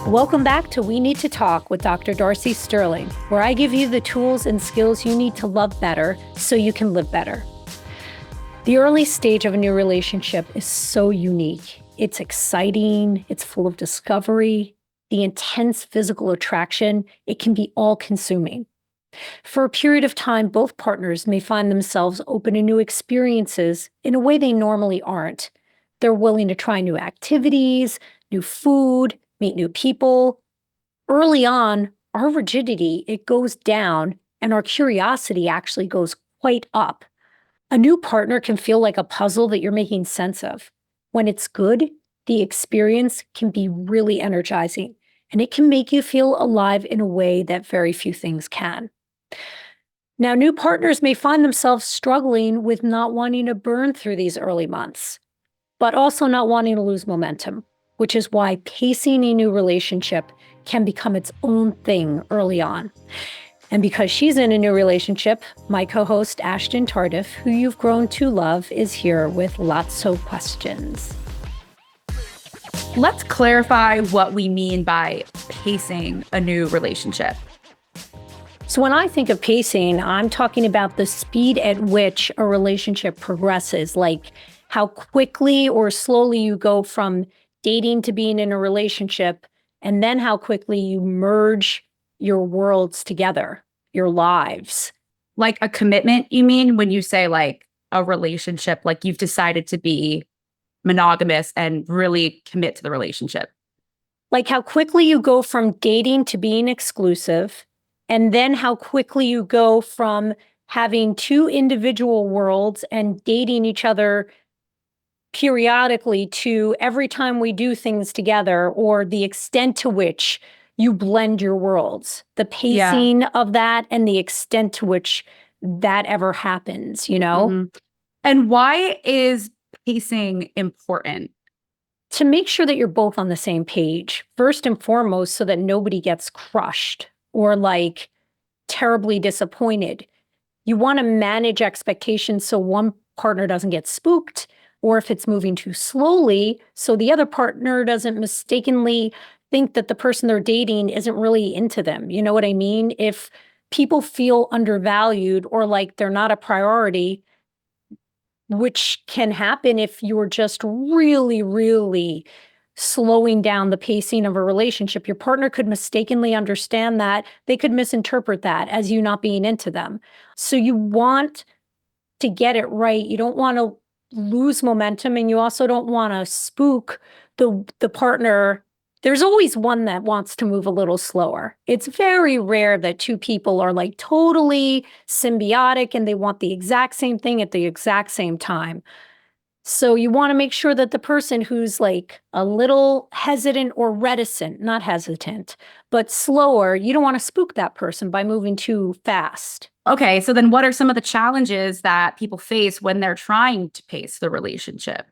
Welcome back to We Need to Talk with Dr. Darcy Sterling, where I give you the tools and skills you need to love better so you can live better. The early stage of a new relationship is so unique. It's exciting, it's full of discovery, the intense physical attraction, it can be all-consuming. For a period of time, both partners may find themselves open to new experiences in a way they normally aren't. They're willing to try new activities, new food, meet new people. Early on, our rigidity, it goes down and our curiosity actually goes quite up. A new partner can feel like a puzzle that you're making sense of. When it's good, the experience can be really energizing and it can make you feel alive in a way that very few things can. Now, new partners may find themselves struggling with not wanting to burn through these early months, but also not wanting to lose momentum, which is why pacing a new relationship can become its own thing early on. And because she's in a new relationship, my co-host Ashtyn Tardif, who you've grown to love, is here with lots of questions. Let's clarify what we mean by pacing a new relationship. So when I think of pacing, I'm talking about the speed at which a relationship progresses, like how quickly or slowly you go from dating to being in a relationship, and then how quickly you merge your worlds together, your lives. Like a commitment, you mean, when you say like a relationship, like you've decided to be monogamous and really commit to the relationship? Like how quickly you go from dating to being exclusive, and then how quickly you go from having two individual worlds and dating each other periodically to every time we do things together, or the extent to which you blend your worlds, the pacing of that and the extent to which that ever happens, you know? Mm-hmm. And why is pacing important? To make sure that you're both on the same page, first and foremost, so that nobody gets crushed or like terribly disappointed. You want to manage expectations so one partner doesn't get spooked, or if it's moving too slowly, so the other partner doesn't mistakenly think that the person they're dating isn't really into them. You know what I mean? If people feel undervalued or like they're not a priority, which can happen if you're just really, really slowing down the pacing of a relationship. Your partner could mistakenly understand that. They could misinterpret that as you not being into them. So you want to get it right. You don't want to lose momentum, and you also don't want to spook the partner. There's always one that wants to move a little slower. It's very rare that two people are like totally symbiotic and they want the exact same thing at the exact same time. So you want to make sure that the person who's like a little hesitant or reticent, not hesitant, but slower, you don't want to spook that person by moving too fast. Okay, so then what are some of the challenges that people face when they're trying to pace the relationship?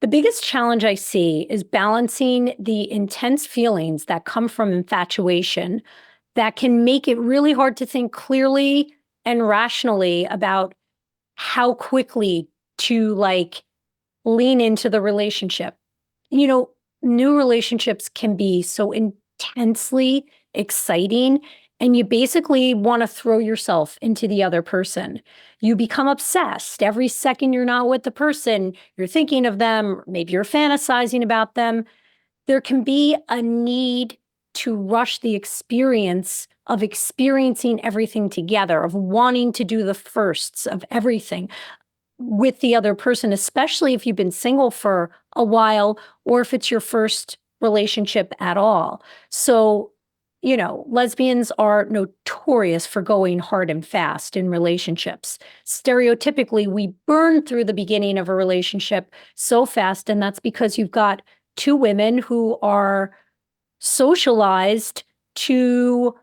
The biggest challenge I see is balancing the intense feelings that come from infatuation that can make it really hard to think clearly and rationally about how quickly to like lean into the relationship. You know, new relationships can be so intensely exciting, and you basically want to throw yourself into the other person. You become obsessed. Every second you're not with the person, you're thinking of them, maybe you're fantasizing about them. There can be a need to rush the experience of experiencing everything together, of wanting to do the firsts of everything with the other person, especially if you've been single for a while or if it's your first relationship at all. So, you know, lesbians are notorious for going hard and fast in relationships. Stereotypically, we burn through the beginning of a relationship so fast, and that's because you've got two women who are socialized to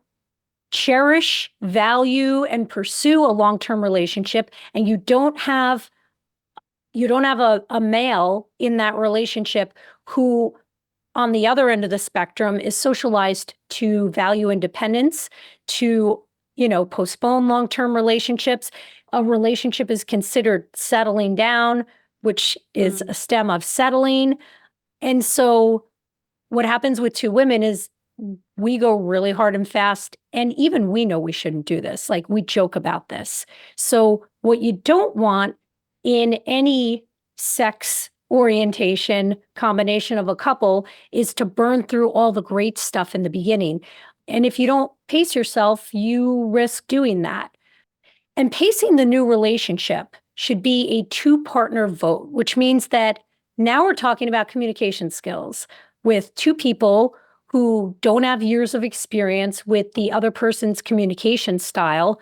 cherish, value, and pursue a long-term relationship, and you don't have a male in that relationship who, on the other end of the spectrum, is socialized to value independence, to, you know, postpone long-term relationships. A relationship is considered settling down, which is a stem of settling. And so what happens with two women is we go really hard and fast. And even we know we shouldn't do this. Like, we joke about this. So what you don't want in any sex orientation combination of a couple is to burn through all the great stuff in the beginning. And if you don't pace yourself, you risk doing that. And pacing the new relationship should be a two-partner vote, which means that now we're talking about communication skills with two people who don't have years of experience with the other person's communication style.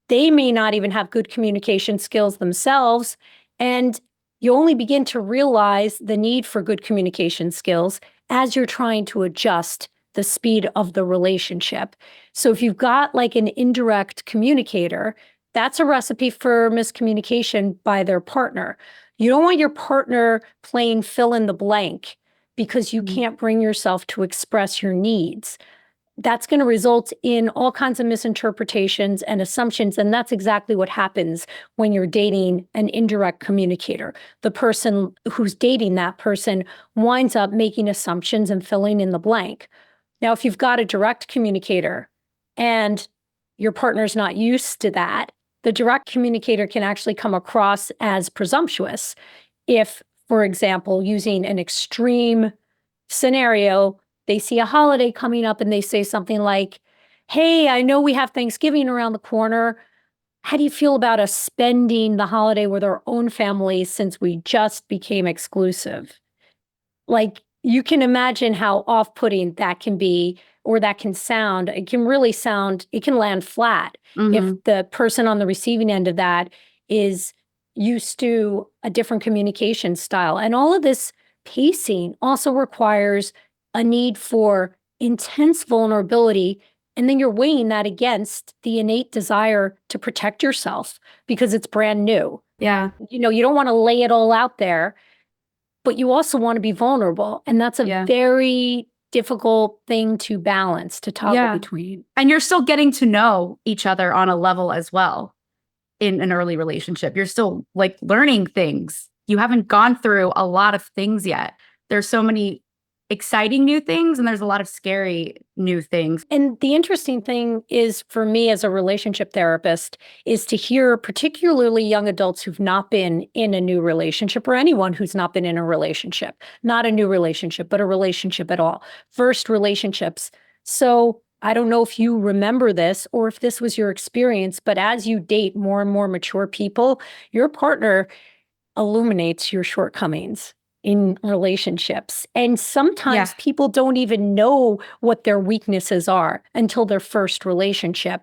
They may not even have good communication skills themselves. And you only begin to realize the need for good communication skills as you're trying to adjust the speed of the relationship. So if you've got like an indirect communicator, that's a recipe for miscommunication by their partner. You don't want your partner playing fill in the blank because you can't bring yourself to express your needs. That's going to result in all kinds of misinterpretations and assumptions. And that's exactly what happens when you're dating an indirect communicator. The person who's dating that person winds up making assumptions and filling in the blank. Now, if you've got a direct communicator and your partner's not used to that, the direct communicator can actually come across as presumptuous. If, for example, using an extreme scenario, they see a holiday coming up and they say something like, "Hey, I know we have Thanksgiving around the corner. How do you feel about us spending the holiday with our own families since we just became exclusive?" Like, you can imagine how off-putting that can be, or that can sound. It can really sound, it can land flat if the person on the receiving end of that is used to a different communication style. And all of this pacing also requires a need for intense vulnerability. And then you're weighing that against the innate desire to protect yourself because it's brand new. Yeah. You know, you don't want to lay it all out there, but you also want to be vulnerable. And that's a very difficult thing to balance, to toggle between. And you're still getting to know each other on a level as well in an early relationship. You're still like learning things. You haven't gone through a lot of things yet. There's so many exciting new things and there's a lot of scary new things. And the interesting thing is, for me as a relationship therapist, is to hear particularly young adults who've not been in a new relationship, or anyone who's not been in a relationship, not a new relationship, but a relationship at all, first relationships. So I don't know if you remember this or if this was your experience, but as you date more and more mature people, your partner illuminates your shortcomings in relationships. And sometimes people don't even know what their weaknesses are until their first relationship.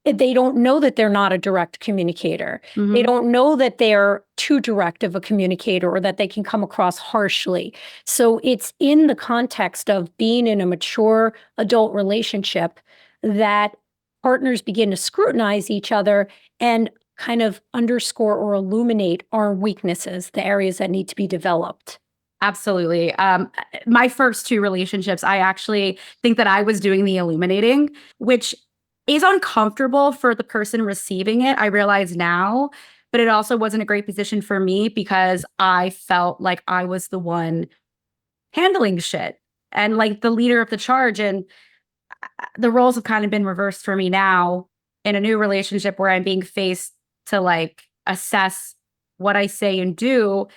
They don't know that they're not a direct communicator. They don't know that they're too direct of a communicator or that they can come across harshly. So it's in the context of being in a mature adult relationship that partners begin to scrutinize each other and kind of underscore or illuminate our weaknesses, the areas that need to be developed. Absolutely. My first two relationships, I actually think that I was doing the illuminating, which is uncomfortable for the person receiving it. I realize now, but it also wasn't a great position for me because I felt like I was the one handling shit and like the leader of the charge. And the roles have kind of been reversed for me now in a new relationship where I'm being faced to like assess what I say and do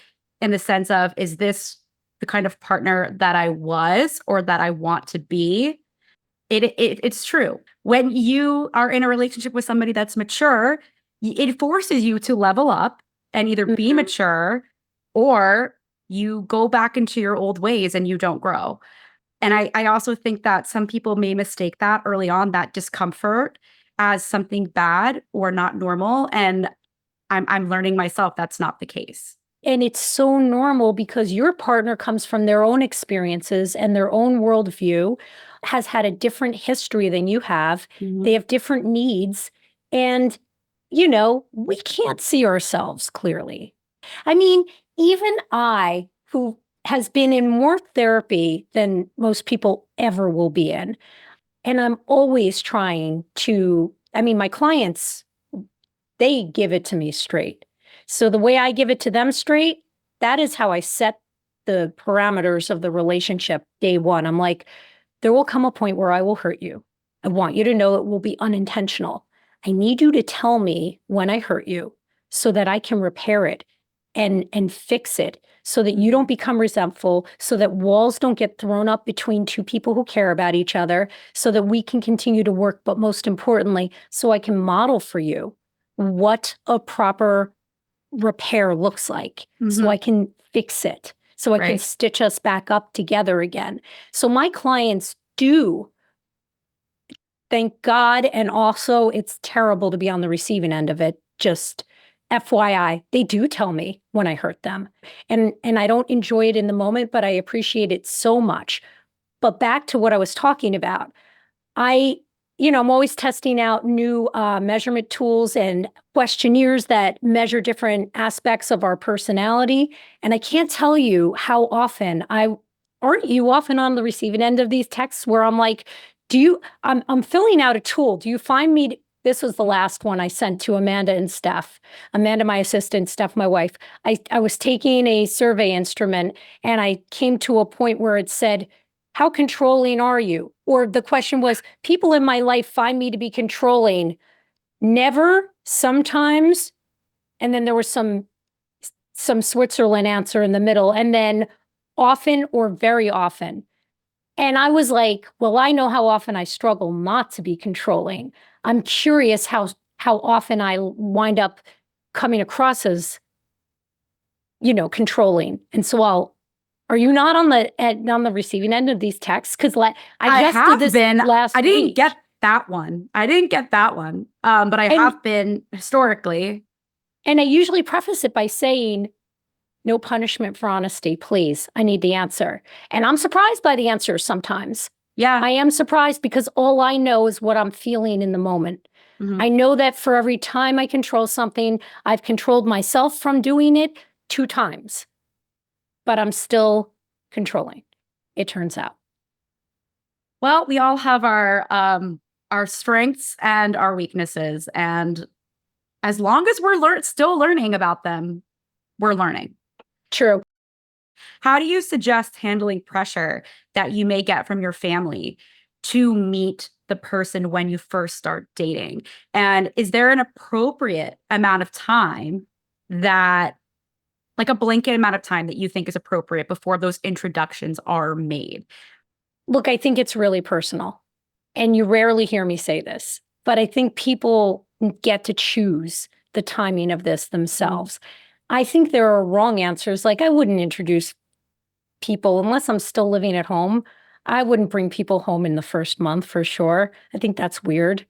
in the sense of, is this the kind of partner that I was or that I want to be? It's true. When you are in a relationship with somebody that's mature, it forces you to level up and either be mature or you go back into your old ways and you don't grow. And I also think that some people may mistake that early on, that discomfort, as something bad or not normal. And I'm learning myself that's not the case. And it's so normal because your partner comes from their own experiences and their own worldview, has had a different history than you have. They have different needs. And, you know, we can't see ourselves clearly. I mean, even I, who has been in more therapy than most people ever will be in, and I'm always trying to, I mean, my clients, they give it to me straight. So the way I give it to them straight, that is how I set the parameters of the relationship day one. I'm like, There will come a point where I will hurt you. I want you to know it will be unintentional. I need you to tell me when I hurt you so that I can repair it and fix it so that you don't become resentful, so that walls don't get thrown up between two people who care about each other, so that we can continue to work, but most importantly, so I can model for you what a proper repair looks like, so I can fix it, so I can stitch us back up together again. So my clients do, thank God, and also it's terrible to be on the receiving end of it, just FYI, they do tell me when I hurt them. And I don't enjoy it in the moment, but I appreciate it so much. But back to what I was talking about, I'm always testing out new measurement tools and questionnaires that measure different aspects of our personality. And I can't tell you how often aren't you often on the receiving end of these texts where I'm like, I'm filling out a tool. Do you find me, this was the last one I sent to Amanda and Steph. Amanda, my assistant, Steph, my wife. I was taking a survey instrument and I came to a point where it said, how controlling are you? Or the question was, people in my life find me to be controlling. Never, sometimes. And then there was some Switzerland answer in the middle. And then often or very often. And I was like, well, I know how often I struggle not to be controlling. I'm curious how often I wind up coming across as, controlling. And so are you not on the receiving end of these texts? Because I just did this last week. I didn't get that one. But I have been historically. And I usually preface it by saying, no punishment for honesty, please. I need the answer. And I'm surprised by the answers sometimes. Yeah. I am surprised because all I know is what I'm feeling in the moment. I know that for every time I control something, I've controlled myself from doing it 2 times. But I'm still controlling, it turns out. Well, we all have our strengths and our weaknesses. And as long as we're still learning about them, we're learning. True. How do you suggest handling pressure that you may get from your family to meet the person when you first start dating? And is there an appropriate amount of time like a blanket amount of time that you think is appropriate before those introductions are made? Look, I think it's really personal. And you rarely hear me say this, but I think people get to choose the timing of this themselves. I think there are wrong answers. Like, I wouldn't introduce people unless I'm still living at home. I wouldn't bring people home in the first month for sure. I think that's weird.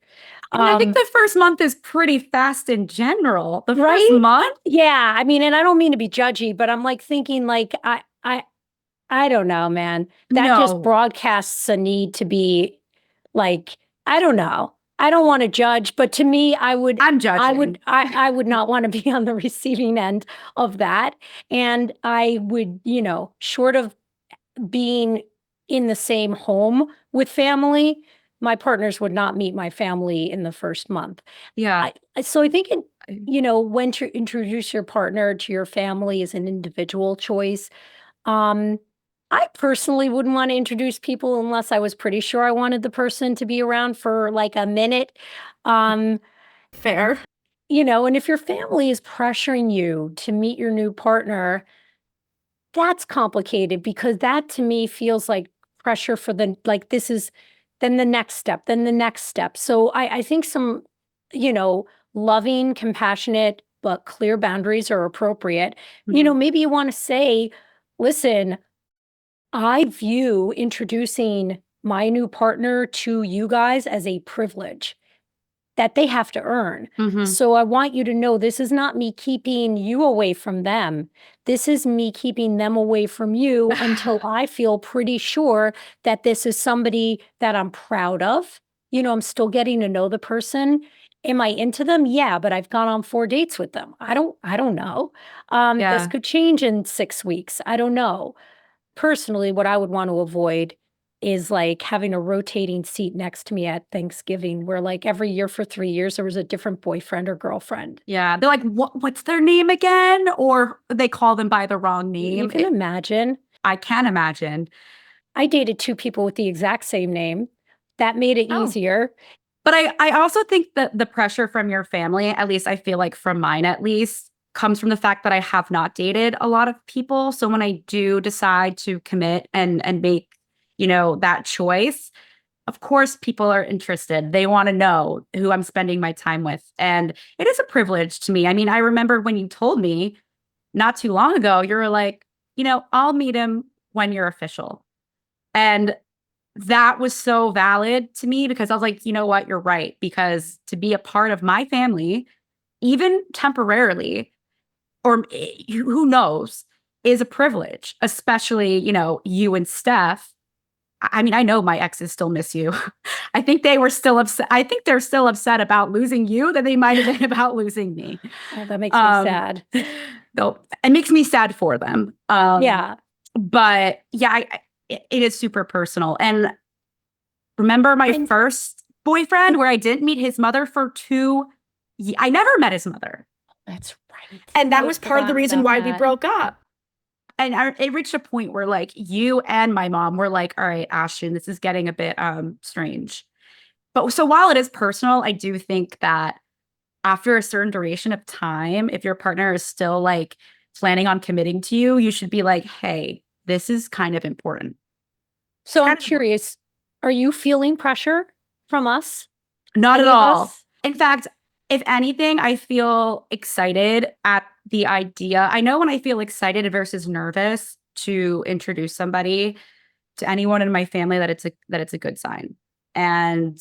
I think the first month is pretty fast in general. The Right? first month? Yeah. I mean, and I don't mean to be judgy, but I'm like thinking like, I don't know, man. That just broadcasts a need to be like, I don't know. I don't want to judge, but to me, I'm judging. I would not want to be on the receiving end of that. And I would, short of being in the same home with family, my partners would not meet my family in the first month. Yeah. So I think, when to introduce your partner to your family is an individual choice. I personally wouldn't want to introduce people unless I was pretty sure I wanted the person to be around for like a minute. Fair. And if your family is pressuring you to meet your new partner, that's complicated because that to me feels like pressure for this is then the next step, then the next step. So I think some, loving, compassionate, but clear boundaries are appropriate. Maybe you want to say, listen, I view introducing my new partner to you guys as a privilege that they have to earn. So I want you to know this is not me keeping you away from them. This is me keeping them away from you until I feel pretty sure that this is somebody that I'm proud of. I'm still getting to know the person. Am I into them? Yeah, but I've gone on 4 dates with them. I don't know. This could change in 6 weeks. I don't know. Personally, what I would want to avoid is like having a rotating seat next to me at Thanksgiving where like every year for 3 years, there was a different boyfriend or girlfriend. Yeah. They're like, what's their name again? Or they call them by the wrong name. You can imagine. I can imagine. I dated two people with the exact same name. That made it Oh. easier. But I also think that the pressure from your family, at least I feel like from mine at least, comes from the fact that I have not dated a lot of people. So when I do decide to commit and make, that choice, of course people are interested. They want to know who I'm spending my time with. And it is a privilege to me. I mean, I remember when you told me not too long ago, you were like, I'll meet him when you're official. And that was so valid to me because I was like, you know what, you're right. Because to be a part of my family, even temporarily, or who knows, is a privilege, especially, you and Steph. I mean, I know my exes still miss you. I think they were still upset. I think they're still upset about losing you than they might have been about losing me. Oh, that makes me sad. Though it makes me sad for them. Yeah. But yeah, it is super personal. And remember my And first boyfriend where I didn't meet his mother for I never met his mother. that's right. And that I was part of the forgot reason about why we that. broke up. And it reached a point where like you and my mom were like, all right, Ashtyn, this is getting a bit strange. But so while it is personal, I do think that after a certain duration of time, if your partner is still like planning on committing to you, you should be like, hey, this is kind of important. So I'm Kind of important. curious, are you feeling pressure from us? Not at Any of all. us? In fact, if anything, I feel excited at the idea. I know when I feel excited versus nervous to introduce somebody to anyone in my family that it's a good sign and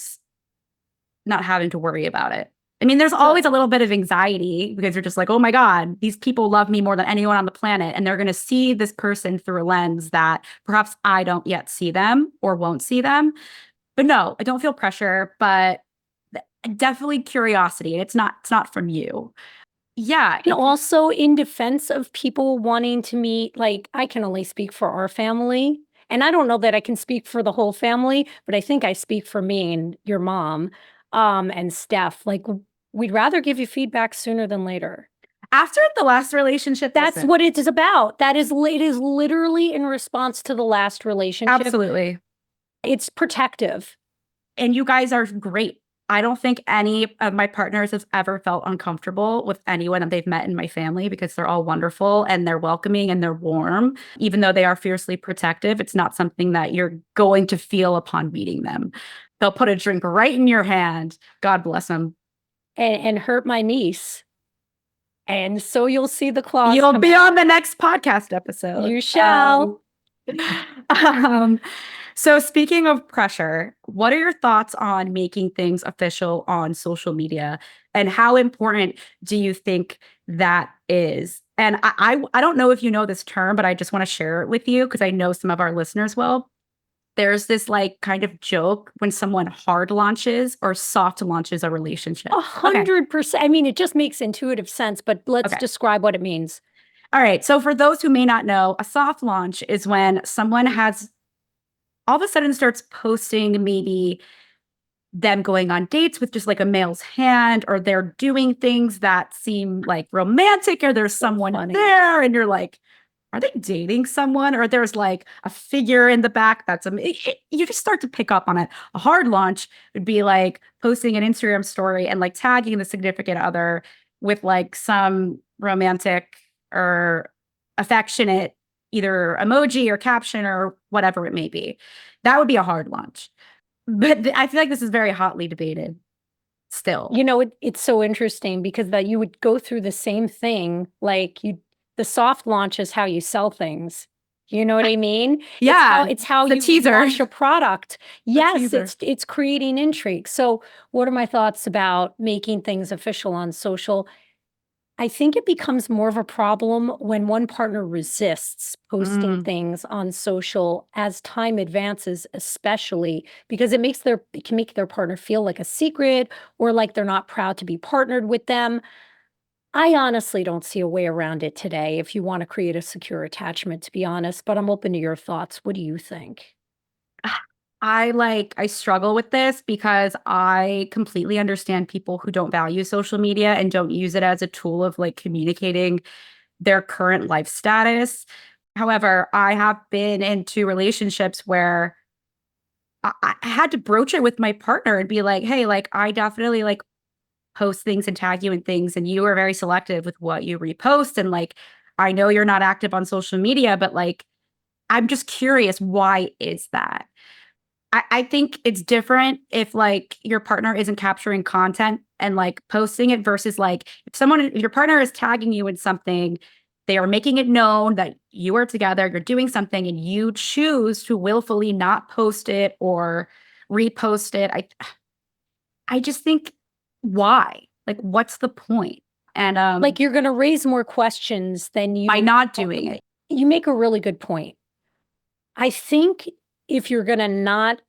not having to worry about it. I mean, there's always a little bit of anxiety because you're just like, oh my God, these people love me more than anyone on the planet. And they're going to see this person through a lens that perhaps I don't yet see them or won't see them. But no, I don't feel pressure, but definitely curiosity. And it's not from you. Yeah. And also in defense of people wanting to meet, like I can only speak for our family. And I don't know that I can speak for the whole family, but I think I speak for me and your mom, and Steph. Like we'd rather give you feedback sooner than later. After the last relationship, That's listen, what it is about. It is literally in response to the last relationship. absolutely. It's protective. And you guys are great. I don't think any of my partners has ever felt uncomfortable with anyone that they've met in my family because they're all wonderful and they're welcoming and they're warm. Even though they are fiercely protective, it's not something that you're going to feel upon meeting them. They'll put a drink right in your hand. God bless them. And hurt my niece. And so you'll see the claws. You'll come be out. on the next podcast episode. You shall. Um, so speaking of pressure, what are your thoughts on making things official on social media and how important do you think that is? And I don't know if you know this term, but I just want to share it with you because I know some of our listeners will. There's this like kind of joke when someone hard launches or soft launches a relationship. Okay. 100%. I mean, it just makes intuitive sense, but let's Okay. describe what it means. All right. So for those who may not know, a soft launch is when someone has all of a sudden starts posting maybe them going on dates with just like a male's hand, or they're doing things that seem like romantic, or there's someone funny. there and you're like, are they dating someone? Or there's like a figure in the back that's you just start to pick up on it. A hard launch would be like posting an Instagram story and like tagging the significant other with like some romantic or affectionate either emoji or caption or whatever it may be. that would be a hard launch. But I feel like this is very hotly debated still. You know, it's so interesting because that you would go through the same thing. Like the soft launch is how you sell things. You know what I mean? Yeah, it's how the you teaser. launch a product. Yes, teaser. it's creating intrigue. So, what are my thoughts about making things official on social? I think it becomes more of a problem when one partner resists posting things on social as time advances, especially because it can make their partner feel like a secret or like they're not proud to be partnered with them. I honestly don't see a way around it today if you want to create a secure attachment, to be honest, but I'm open to your thoughts. What do you think? I struggle with this because I completely understand people who don't value social media and don't use it as a tool of like communicating their current life status. However, I have been into relationships where I had to broach it with my partner and be like, hey, like I definitely like post things and tag you in things, and you are very selective with what you repost. And like, I know you're not active on social media, but like, I'm just curious, why is that? I think it's different if like your partner isn't capturing content and like posting it versus like if your partner is tagging you in something, they are making it known that you are together, you're doing something, and you choose to willfully not post it or repost it. I just think, why? Like, what's the point? And Like you're going to raise more questions than by you. not doing it. You make a really good point. I think if you're going to not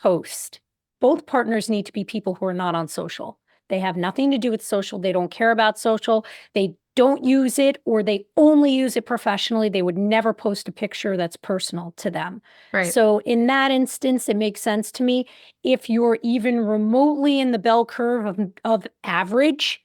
post, both partners need to be people who are not on social. They have nothing to do with social. They don't care about social. They don't use it, or they only use it professionally. They would never post a picture that's personal to them. Right. So in that instance, it makes sense to me. If you're even remotely in the bell curve of average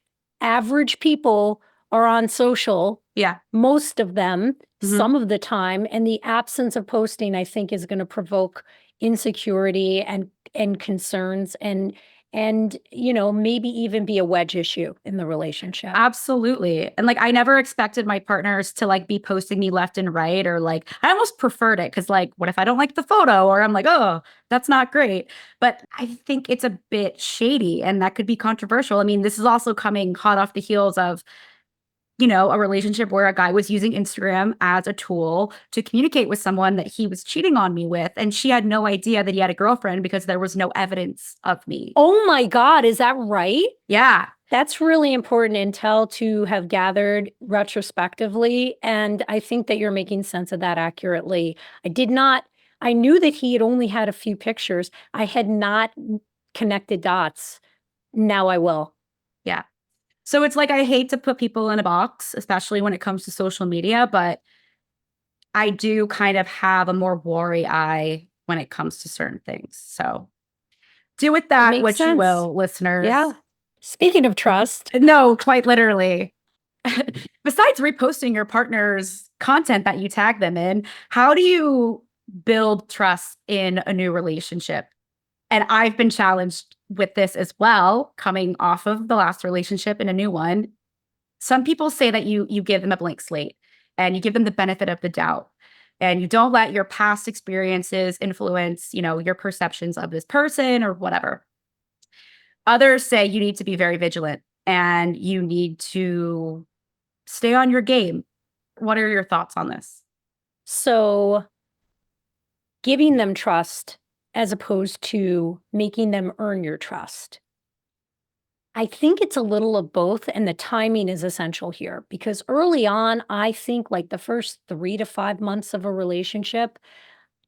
people are on social. Yeah. Most of them, Mhm. some of the time, and the absence of posting, I think, is going to provoke insecurity and concerns and maybe even be a wedge issue in the relationship. Absolutely. And like, I never expected my partners to like be posting me left and right, or like, I almost preferred it because, like, what if I don't like the photo, or I'm like, oh, that's not great. But I think it's a bit shady and that could be controversial. I mean, this is also coming hot off the heels of, a relationship where a guy was using Instagram as a tool to communicate with someone that he was cheating on me with. And she had no idea that he had a girlfriend because there was no evidence of me. Oh my God, is that right? Yeah. That's really important intel to have gathered retrospectively. And I think that you're making sense of that accurately. I knew that he had only had a few pictures. I had not connected dots. Now I will. Yeah. So it's like, I hate to put people in a box, especially when it comes to social media, but I do kind of have a more wary eye when it comes to certain things. So do with that Makes what you sense. will, listeners. Yeah. Speaking of trust, No, quite literally. Besides reposting your partner's content that you tag them in, how do you build trust in a new relationship? And I've been challenged with this as well, coming off of the last relationship and a new one. Some people say that you give them a blank slate and you give them the benefit of the doubt, and you don't let your past experiences influence, your perceptions of this person or whatever. Others say you need to be very vigilant and you need to stay on your game. What are your thoughts on this? so giving them trust as opposed to making them earn your trust. I think it's a little of both, and the timing is essential here because early on, I think like the first 3 to 5 months of a relationship,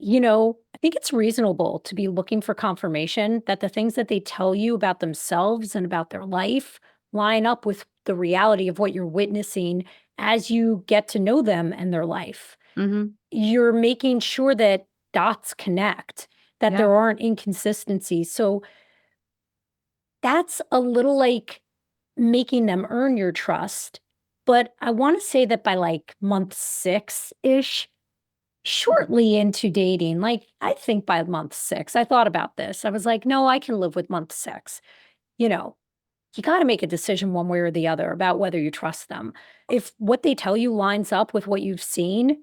I think it's reasonable to be looking for confirmation that the things that they tell you about themselves and about their life line up with the reality of what you're witnessing as you get to know them and their life. Mm-hmm. You're making sure that dots connect, that Yeah. there aren't inconsistencies. So that's a little like making them earn your trust. But I want to say that by like month 6-ish, shortly into dating, like I think by month 6, I thought about this. I was like, no, I can live with month 6. You know, you got to make a decision one way or the other about whether you trust them. If what they tell you lines up with what you've seen,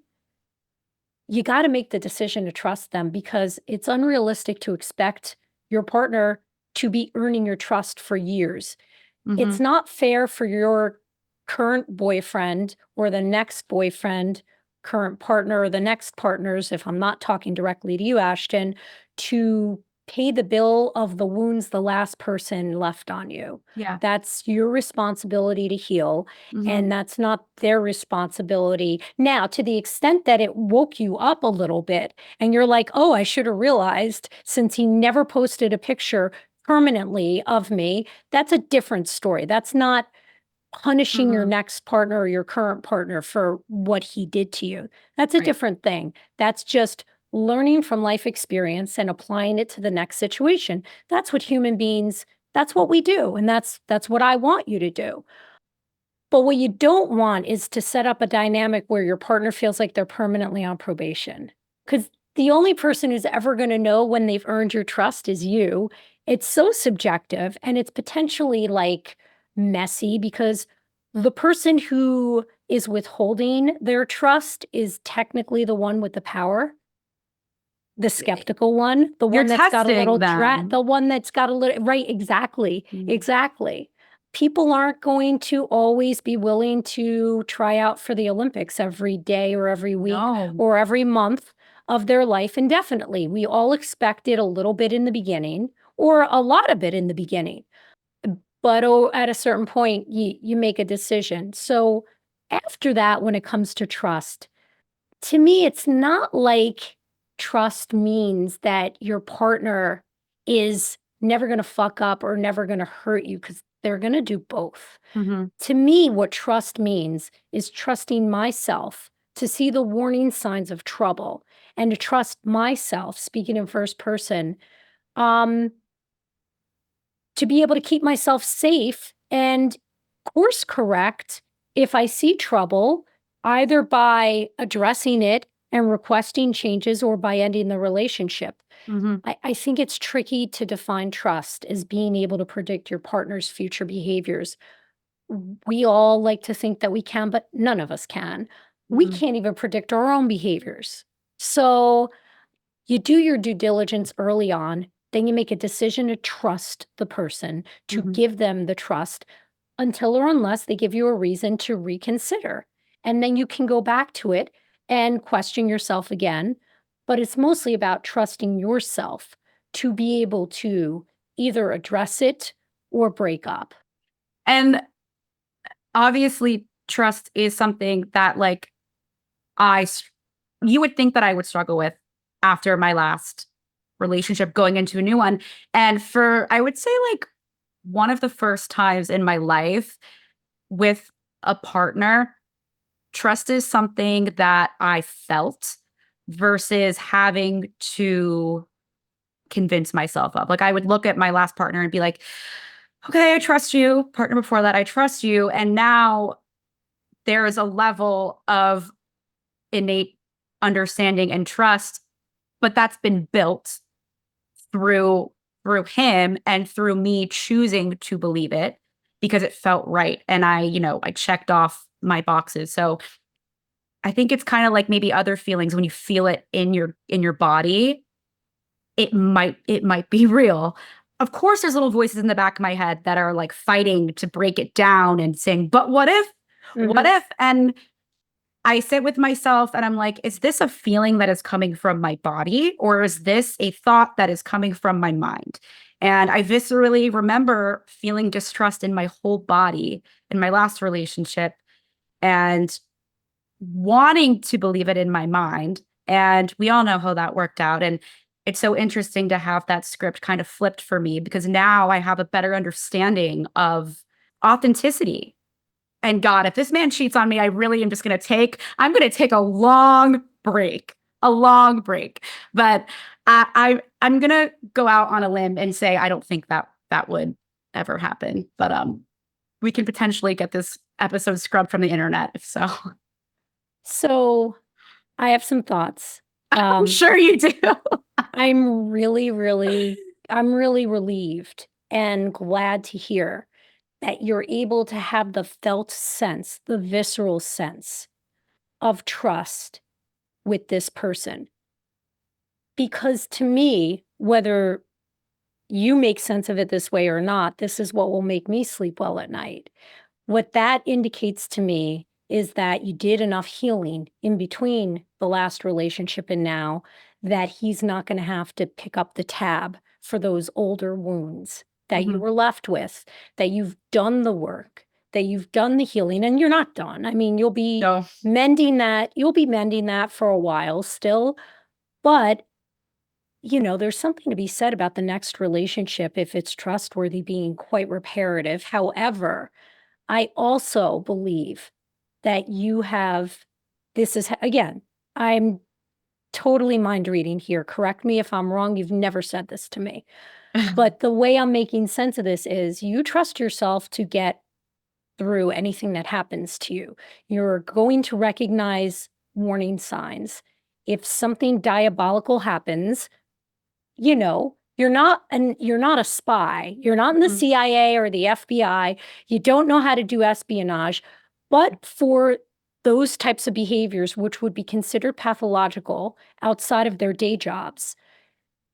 you got to make the decision to trust them because it's unrealistic to expect your partner to be earning your trust for years. Mm-hmm. It's not fair for your current boyfriend or the next boyfriend, current partner, or the next partners, if I'm not talking directly to you, Ashtyn, to pay the bill of the wounds the last person left on you. Yeah. That's your responsibility to heal, Mm-hmm. and that's not their responsibility. Now, to the extent that it woke you up a little bit and you're like, oh, I should have realized since he never posted a picture permanently of me, that's a different story. That's not punishing your Mm-hmm. next partner or your current partner for what he did to you. That's a Right. different thing. That's just learning from life experience and applying it to the next situation. That's what human beings, that's what we do. And that's what I want you to do. But what you don't want is to set up a dynamic where your partner feels like they're permanently on probation. Because the only person who's ever going to know when they've earned your trust is you. It's so subjective and it's potentially like messy because the person who is withholding their trust is technically the one with the power, the skeptical one, the You're one that's got a little testing them. the one that's got a little, right, exactly, exactly. People aren't going to always be willing to try out for the Olympics every day or every week No. or every month of their life indefinitely. We all expect it a little bit in the beginning or a lot of it in the beginning. But at a certain point, you make a decision. So after that, when it comes to trust, to me, it's not like trust means that your partner is never going to fuck up or never going to hurt you because they're going to do both. Mhm. To me, what trust means is trusting myself to see the warning signs of trouble and to trust myself, speaking in first person, um, to be able to keep myself safe and course correct if I see trouble, either by addressing it and requesting changes or by ending the relationship. Mhm. I think it's tricky to define trust as being able to predict your partner's future behaviors. We all like to think that we can, but none of us can. We Mhm. can't even predict our own behaviors. So you do your due diligence early on, then you make a decision to trust the person, to Mhm. give them the trust until or unless they give you a reason to reconsider. And then you can go back to it and question yourself again. But it's mostly about trusting yourself to be able to either address it or break up. And obviously, trust is something that, like, I s you would think that I would struggle with after my last relationship going into a new one. And for, I would say, like, one of the first times in my life with a partner, trust is something that I felt versus having to convince myself of. Like, I would look at my last partner and be like, "Okay, I trust you." Partner before that, "I trust you." And now there is a level of innate understanding and trust, but that's been built through him and through me choosing to believe it because it felt right, and I checked off my boxes. So I think it's kind of like maybe other feelings when you feel it in your body, it might be real. Of course, there's little voices in the back of my head that are like fighting to break it down and saying, "But what if? What Mhm. if?" And I sit with myself and I'm like, is this a feeling that is coming from my body or is this a thought that is coming from my mind? And I viscerally remember feeling distrust in my whole body in my last relationship and wanting to believe it in my mind. And we all know how that worked out. And it's so interesting to have that script kind of flipped for me because now I have a better understanding of authenticity. And God, if this man cheats on me, I really am just I'm gonna take a long break. A long break. But I'm gonna go out on a limb and say I don't think that that would ever happen. But we can potentially get this episode scrubbed from the internet if so. So I have some thoughts. I'm Um, sure you do. I'm really, really, I'm really relieved and glad to hear that you're able to have the felt sense, the visceral sense of trust with this person. Because to me, whether you make sense of it this way or not, this is what will make me sleep well at night. What that indicates to me is that you did enough healing in between the last relationship and now that he's not going to have to pick up the tab for those older wounds that you Mhm. were left with, that you've done the work, that you've done the healing, and you're not done. I mean, No. you'll be mending that for a while still, but there's something to be said about the next relationship if it's trustworthy being quite reparative. However, I also believe that you have this is again, I'm totally mind reading here. Correct me if I'm wrong. You've never said this to me. But the way I'm making sense of this is you trust yourself to get through anything that happens to you. You're going to recognize warning signs. If something diabolical happens, you're not a spy. You're not in the Mhm. CIA or the FBI. You don't know how to do espionage. But for those types of behaviors, which would be considered pathological outside of their day jobs,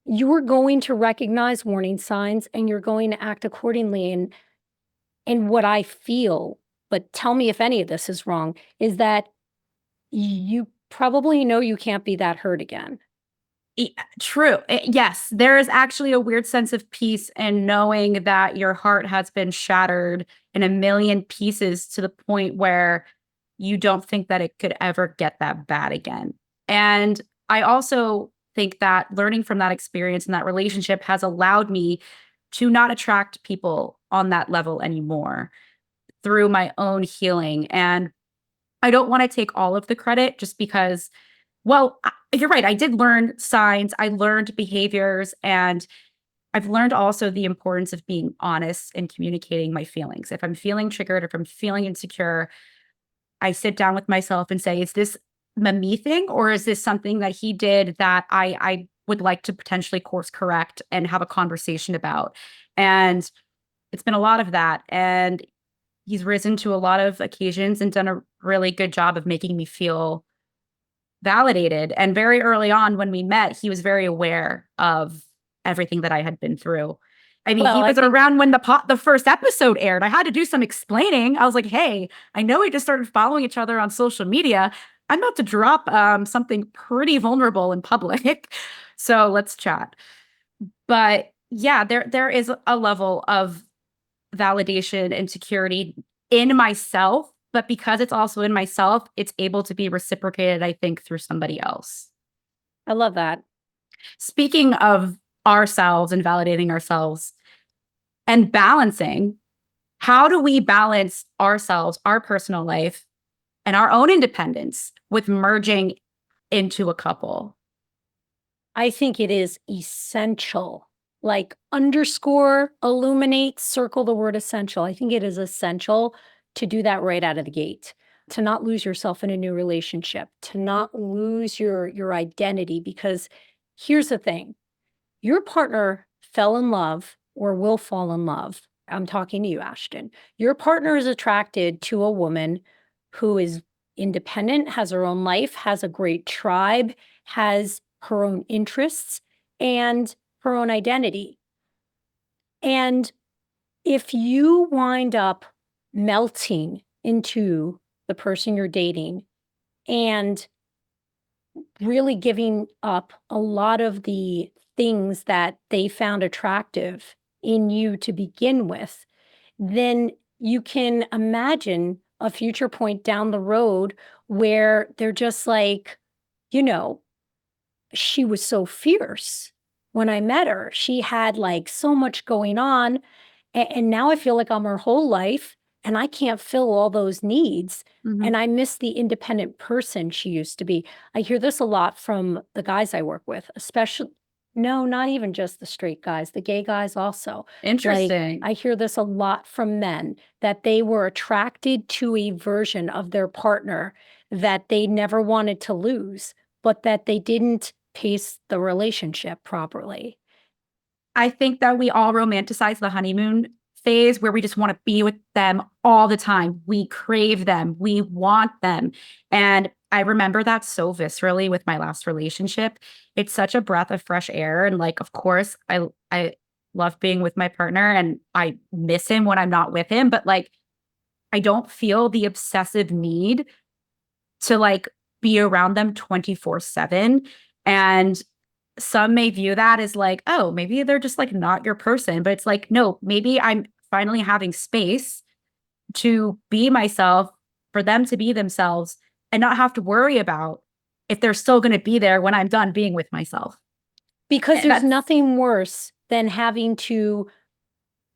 you're going to recognize warning signs and you're going to act accordingly. And what I feel, but tell me if any of this is wrong, is that you probably know you can't be that hurt again. True. Yes, there is actually a weird sense of peace in knowing that your heart has been shattered in a million pieces to the point where you don't think that it could ever get that bad again. And I also think that learning from that experience and that relationship has allowed me to not attract people on that level anymore through my own healing. And I don't want to take all of the credit just because, well, you're right. I did learn signs, I learned behaviors, and I've learned also the importance of being honest and communicating my feelings. If I'm feeling triggered, if I'm feeling insecure, I sit down with myself and say, is this a me thing, or is this something that he did that I would like to potentially course correct and have a conversation about? And it's been a lot of that. And he's risen to a lot of occasions and done a really good job of making me feel validated. And very early on when we met, he was very aware of everything that I had been through. I mean, Well, he I was think around when the first episode aired. I had to do some explaining. I was like, "Hey, I know we just started following each other on social media. I'm about to drop something pretty vulnerable in public, so let's chat." But yeah, there is a level of validation and security in myself, but because it's also in myself, it's able to be reciprocated, I think, through somebody else. I love that. Speaking of ourselves and validating ourselves and balancing, how do we balance ourselves, our personal life, and our own independence with merging into a couple? I think it is essential. Like underscore, illuminate, circle the word essential. I think it is essential to do that right out of the gate, to not lose yourself in a new relationship, to not lose your identity. Because here's the thing, your partner fell in love or will fall in love. I'm talking to you, Ashtyn. Your partner is attracted to a woman who is independent, has her own life, has a great tribe, has her own interests, and her own identity. And if you wind up melting into the person you're dating and really giving up a lot of the things that they found attractive in you to begin with, then you can imagine a future point down the road where they're just like, you know, she was so fierce when I met her. She had like so much going on. And now I feel like I'm her whole life and I can't fill all those needs. Mhm. And I miss the independent person she used to be. I hear this a lot from the guys I work with, especially, no, not even just the straight guys, the gay guys also. Like, Interesting. I hear this a lot from men that they were attracted to a version of their partner that they never wanted to lose, but that they didn't pace the relationship properly. I think that we all romanticize the honeymoon phase where we just want to be with them all the time. We crave them, we want them. And I remember that so viscerally with my last relationship. It's such a breath of fresh air. And like, of course, I love being with my partner and I miss him when I'm not with him, but like I don't feel the obsessive need to like be around them 24/7. And some may view that as like, oh, maybe they're just like not your person. But it's like, no, maybe I'm finally having space to be myself, for them to be themselves, and not have to worry about if they're still going to be there when I'm done being with myself. Because And there's that's nothing worse than having to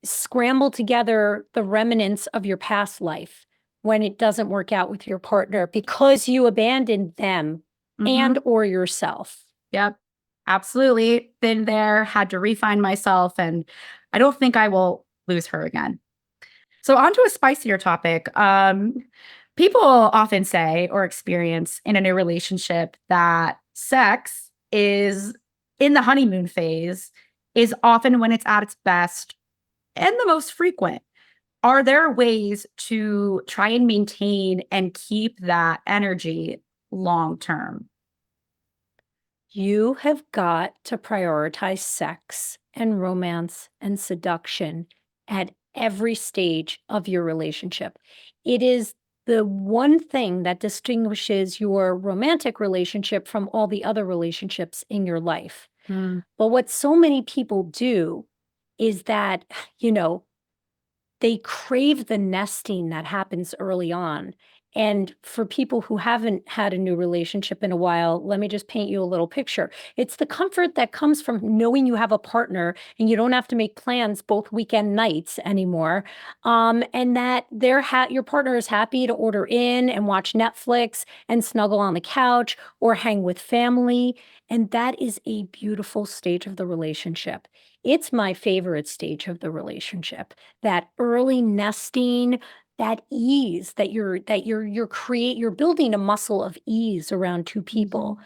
scramble together the remnants of your past life when it doesn't work out with your partner because you abandoned them and mhm. or yourself. Yep. Absolutely. Been there, had to refine myself, and I don't think I will lose her again. So onto a spicier topic. People often say or experience in a new relationship that sex is in the honeymoon phase is often when it's at its best and the most frequent. Are there ways to try and maintain and keep that energy long term? You have got to prioritize sex and romance and seduction at every stage of your relationship. It is the one thing that distinguishes your romantic relationship from all the other relationships in your life. Mm. But what so many people do is that, you know, they crave the nesting that happens early on. And for people who haven't had a new relationship in a while, let me just paint you a little picture. It's the comfort that comes from knowing you have a partner and you don't have to make plans both weekend nights anymore. And that your partner is happy to order in and watch Netflix and snuggle on the couch or hang with family. And that is a beautiful stage of the relationship. It's my favorite stage of the relationship, that early nesting, that ease that you're building a muscle of ease around two people.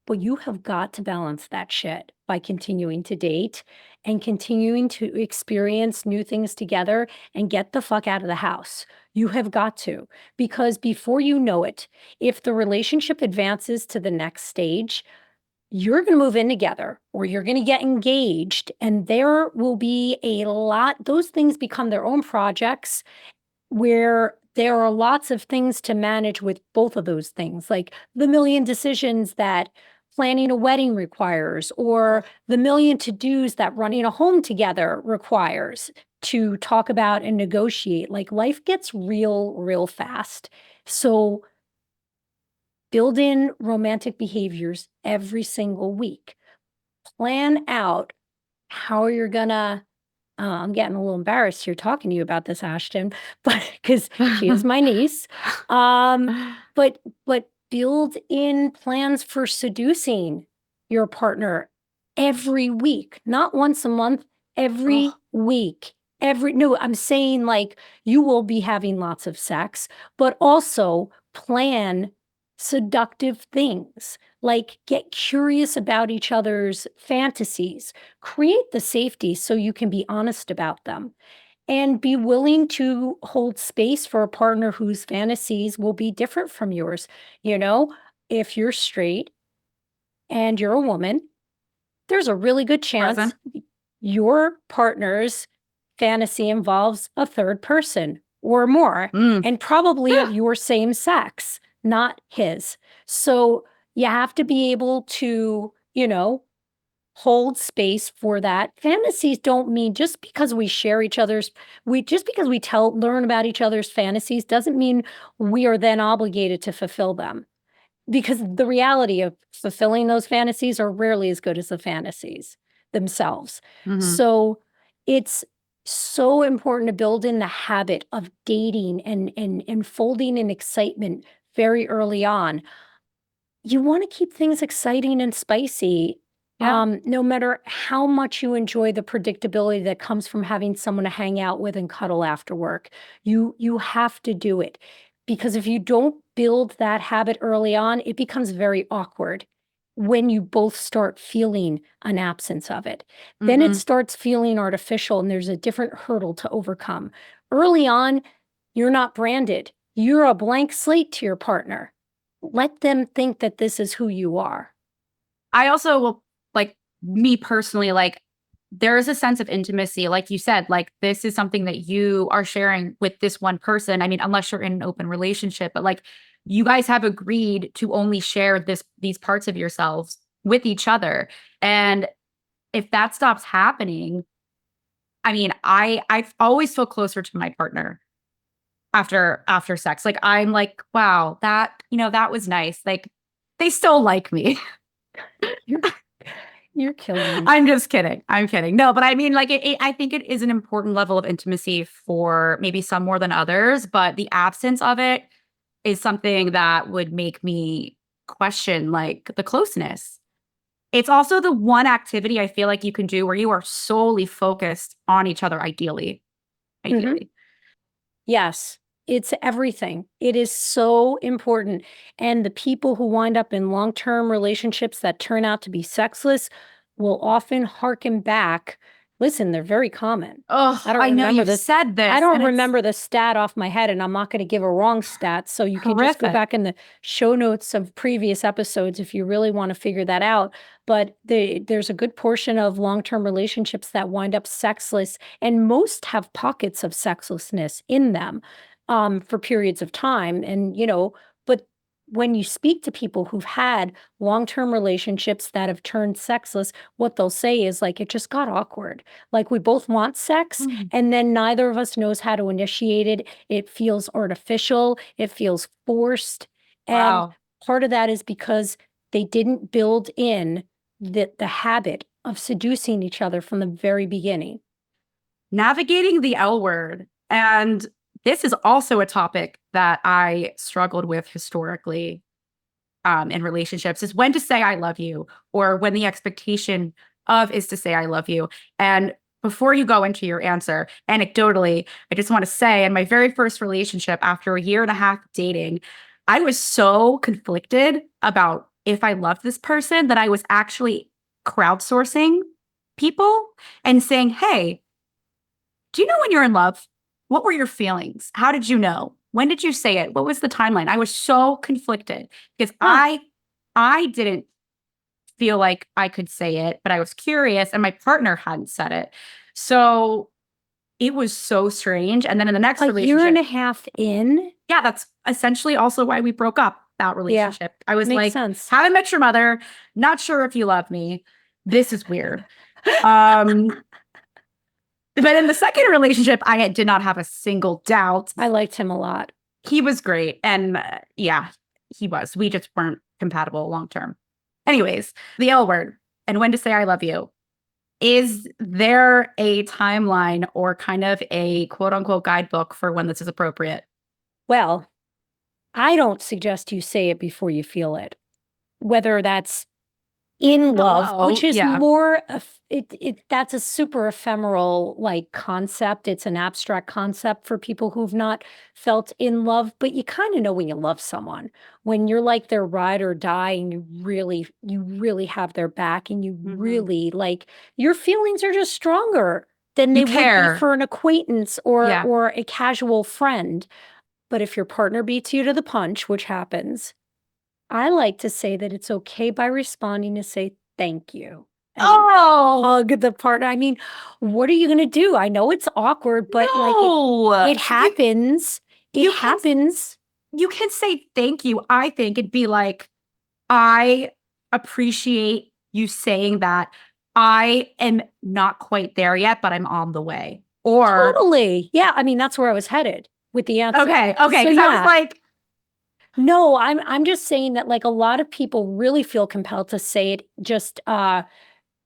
But you have got to balance that shit by continuing to date and continuing to experience new things together and get the fuck out of the house. You have got to, because before you know it, if the relationship advances to the next stage, you're going to move in together or you're going to get engaged, and there will be a lot, those things become their own projects where there are lots of things to manage with both of those things, like the million decisions that planning a wedding requires, or the million to-dos that running a home together requires to talk about and negotiate. Like life gets real fast. So build in romantic behaviors every single week. Plan out how you're gonna I'm getting a little embarrassed here talking to you about this, Ashtyn, but because she is my niece. But build in plans for seducing your partner every week, not once a month, every Oh, week. No, I'm saying like you will be having lots of sex, but also plan seductive things, like get curious about each other's fantasies, create the safety so you can be honest about them, and be willing to hold space for a partner whose fantasies will be different from yours. You know, if you're straight and you're a woman, there's a really good chance present. your partner's fantasy involves a third person or more, Mm. and probably of your same sex, not his. So you have to be able to, hold space for that. Fantasies don't mean just because we share each other's, we just because we learn about each other's fantasies doesn't mean we are then obligated to fulfill them, because the reality of fulfilling those fantasies are rarely as good as the fantasies themselves. Mhm. So it's so important to build in the habit of dating and folding in excitement very early on. You want to keep things exciting and spicy, Yeah. no matter how much you enjoy the predictability that comes from having someone to hang out with and cuddle after work. You have to do it, because if you don't build that habit early on, it becomes very awkward when you both start feeling an absence of it. Then it Mhm. starts feeling artificial and there's a different hurdle to overcome. Early on, you're not branded. You're a blank slate to your partner. Let them think that this is who you are. I also will, like, me personally, like, there is a sense of intimacy. Like you said, like, this is something that you are sharing with this one person. I mean, unless you're in an open relationship, but like you guys have agreed to only share these parts of yourselves with each other. And if that stops happening, I mean, I always feel closer to my partner after sex. Like I'm like, wow, that was nice. Like they still like me. You're you're killing me. I'm just kidding. I'm kidding. No, but I mean, like, I think it is an important level of intimacy for maybe some more than others, but the absence of it is something that would make me question, like, the closeness. It's also the one activity I feel like you can do where you are solely focused on each other, ideally. Mhm. Ideally. Yes, it's everything. It is so important. And the people who wind up in long-term relationships that turn out to be sexless will often harken back. Listen, they're very common. Oh, I don't I know remember you've this. said I this, don't and it's remember the stat off my head, and I'm not going to give a wrong stat. So you can just go horrific. back in the show notes of previous episodes if you really want to figure that out. But there's a good portion of long-term relationships that wind up sexless, and most have pockets of sexlessness in them for periods of time. And, but when you speak to people who've had long-term relationships that have turned sexless, what they'll say is like, it just got awkward. Like we both want sex, Mm. and then neither of us knows how to initiate it. It feels artificial, it feels forced. And Wow. part of that is because they didn't build in the habit of seducing each other from the very beginning. Navigating the L word. And this is also a topic that I struggled with historically in relationships is when to say I love you or when the expectation of is to say I love you. And before you go into your answer, anecdotally, I just want to say in my very first relationship after a year and a half dating, I was so conflicted about if I loved this person that I was actually crowdsourcing people and saying, hey, do you know when you're in love? What were your feelings? How did you know? When did you say it? What was the timeline? I was so conflicted because Huh. I didn't feel like I could say it, but I was curious and my partner hadn't said it. So it was so strange. And then in the next A year and relationship, a half in? yeah, that's essentially also why we broke up that Yeah, relationship. I was makes like, sense. haven't met your mother, not sure if you love me. This is weird. Um, but in the second relationship, did not have a single doubt. I liked him a lot. He was great. And yeah, he was. We just weren't compatible long term. Anyways, the L word and when to say I love you. Is there a timeline or kind of a quote unquote guidebook for when this is appropriate? Well, I don't suggest you say it before you feel it, whether that's in love, which Hello. is Yeah. more that's a super ephemeral like concept. It's an abstract concept for people who've not felt in love, but you kind of know when you love someone, when you're like their ride or die and you really have their back and you Mhm. really like your feelings are just stronger than You they would be care. for an acquaintance or Yeah. or a casual friend. But if your partner beats you to the punch, which happens, I like to say that it's okay by responding to say thank you and Oh, hug the partner. I mean, what are you going to do? I know it's awkward, but like no. it happens. It You can happens. you can say thank you, I think, and be like, I appreciate you saying that. I am not quite there yet, but I'm on the way. Or, Totally. Yeah, I mean, that's where I was headed with the answer. okay, So because I was yeah, like, no, I'm just saying that like a lot of people really feel compelled to say it just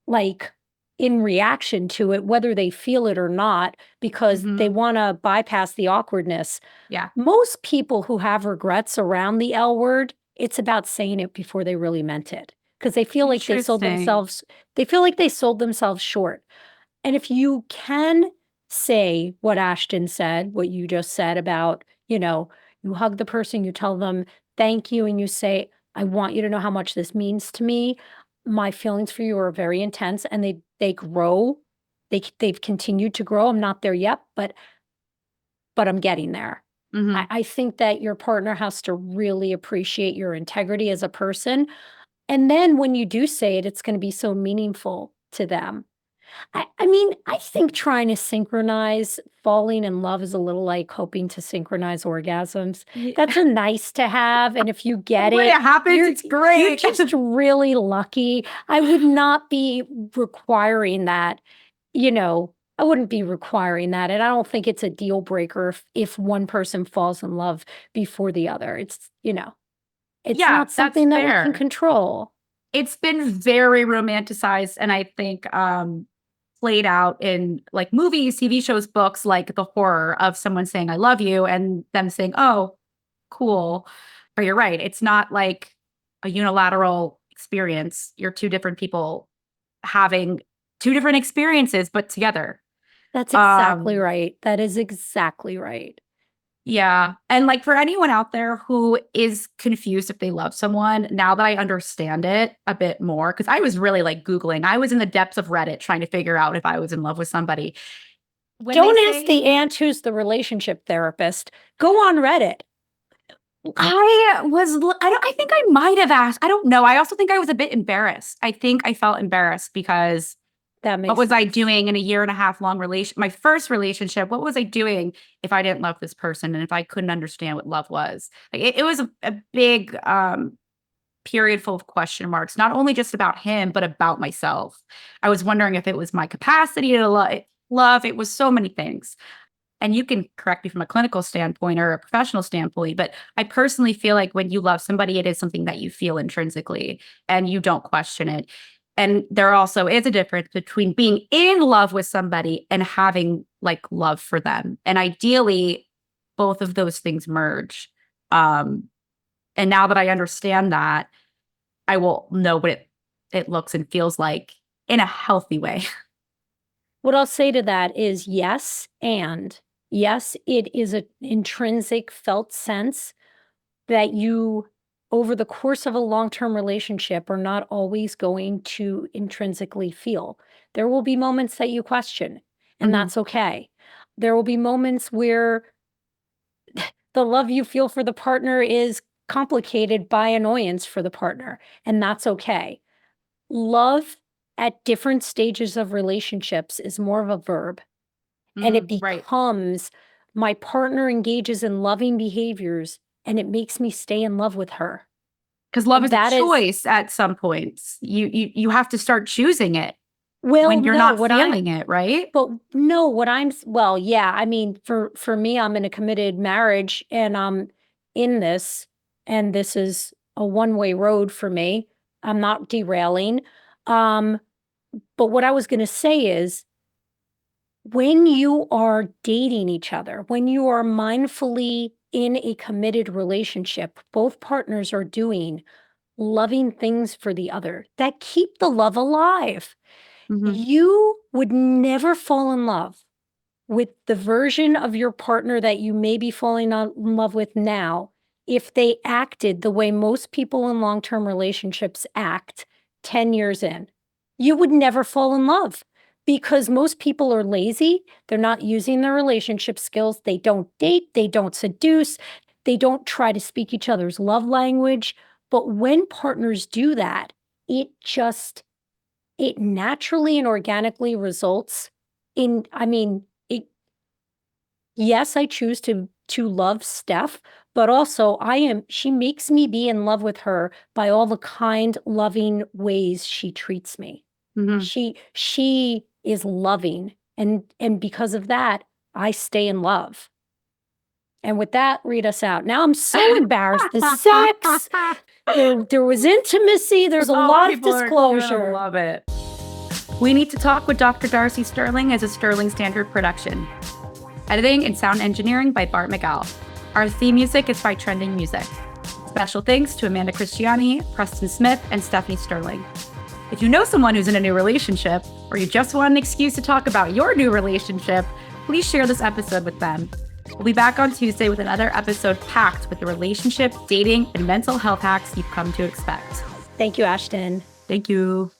like in reaction to it, whether they feel it or not, because they mhm, want to bypass the awkwardness. yeah, Most people who have regrets around the L word, it's about saying it before they really meant it because interesting. they feel like they sold themselves short. And if you can say what Ashtyn said, what you just said about, you hug the person, you tell them thank you, and you say, I want you to know how much this means to me. My feelings for you are very intense and they grow. They've continued to grow. I'm not there yet, but I'm getting there. I, Mhm. I think that your partner has to really appreciate your integrity as a person. And then when you do say it, it's going to be so meaningful to them. I mean, I think trying to synchronize falling in love is a little like hoping to synchronize orgasms. That's a nice to have. And if you get When it, it happens, you're it's you're great. just really lucky. I would not be requiring that, I wouldn't be requiring that. And I don't think it's a deal breaker if one person falls in love before the other. It's Yeah, not that's something that we can fair. control. It's been very romanticized and I think played out in like movies, TV shows, books, like the horror of someone saying I love you and them saying, "Oh, cool." But you're right. It's not like a unilateral experience. You're two different people having two different experiences but together. That's exactly Um right. That is exactly right. Yeah. And like for anyone out there who is confused if they love someone, now that I understand it a bit more, because I was really like Googling, I was in the depths of Reddit trying to figure out if I was in love with somebody. When they Don't ask say, the aunt who's the relationship therapist. Go on Reddit. I think I might have asked. I don't know. I also think I was a bit embarrassed. I think I felt embarrassed because That makes what was I sense. doing in a year and a half long my first relationship? What was I doing if I didn't love this person and if I couldn't understand what love was? Like it was a big period full of question marks, not only just about him, but about myself. I was wondering if it was my capacity to love. It was so many things. And you can correct me from a clinical standpoint or a professional standpoint, but I personally feel like when you love somebody, it is something that you feel intrinsically and you don't question it. And there also is a difference between being in love with somebody and having like love for them. And ideally, both of those things merge. And now that I understand that, I will know what it looks and feels like in a healthy way. What I'll say to that is yes, and yes, it is an intrinsic felt sense that you, over the course of a long-term relationship, are not always going to intrinsically feel. There will be moments that you question, and Mhm. that's okay. There will be moments where the love you feel for the partner is complicated by annoyance for the partner, and that's okay. Love at different stages of relationships is more of a verb, and it Right. becomes my partner engages in loving behaviors and it makes me stay in love with her. Because love is a That is, choice at some points. You have to start choosing it well, when you're no, not feeling it, right? but no, well, yeah, I mean, for me, I'm in a committed marriage and I'm in this, and this is a one-way road for me. I'm not derailing. Um, but what I was going to say is when you are dating each other, when you are mindfully in a committed relationship, both partners are doing loving things for the other that keep the love alive. Mhm. You would never fall in love with the version of your partner that you may be falling in love with now if they acted the way most people in long-term relationships act 10 years in. You would never fall in love because most people are lazy. They're not using their relationship skills. They don't date. They don't seduce. They don't try to speak each other's love language. But when partners do that, it naturally and organically results in, I mean, yes, I choose to love Steph, but also she makes me be in love with her by all the kind, loving ways she treats me. Mhm. She is loving, and because of that, I stay in love. And with that, read us out. Now I'm so embarrassed. The sex, there was intimacy, there's a Oh, lot of people are gonna disclosure. love it. We Need to Talk with Dr. Darcy Sterling is a Sterling Standard production. Editing and sound engineering by Bart McGowl. Our theme music is by Trending Music. Special thanks to Amanda Christiani, Preston Smith, and Stephanie Sterling. If you know someone who's in a new relationship, or you just want an excuse to talk about your new relationship, please share this episode with them. We'll be back on Tuesday with another episode packed with the relationship, dating, and mental health hacks you've come to expect. Thank you, Ashtyn. Thank you.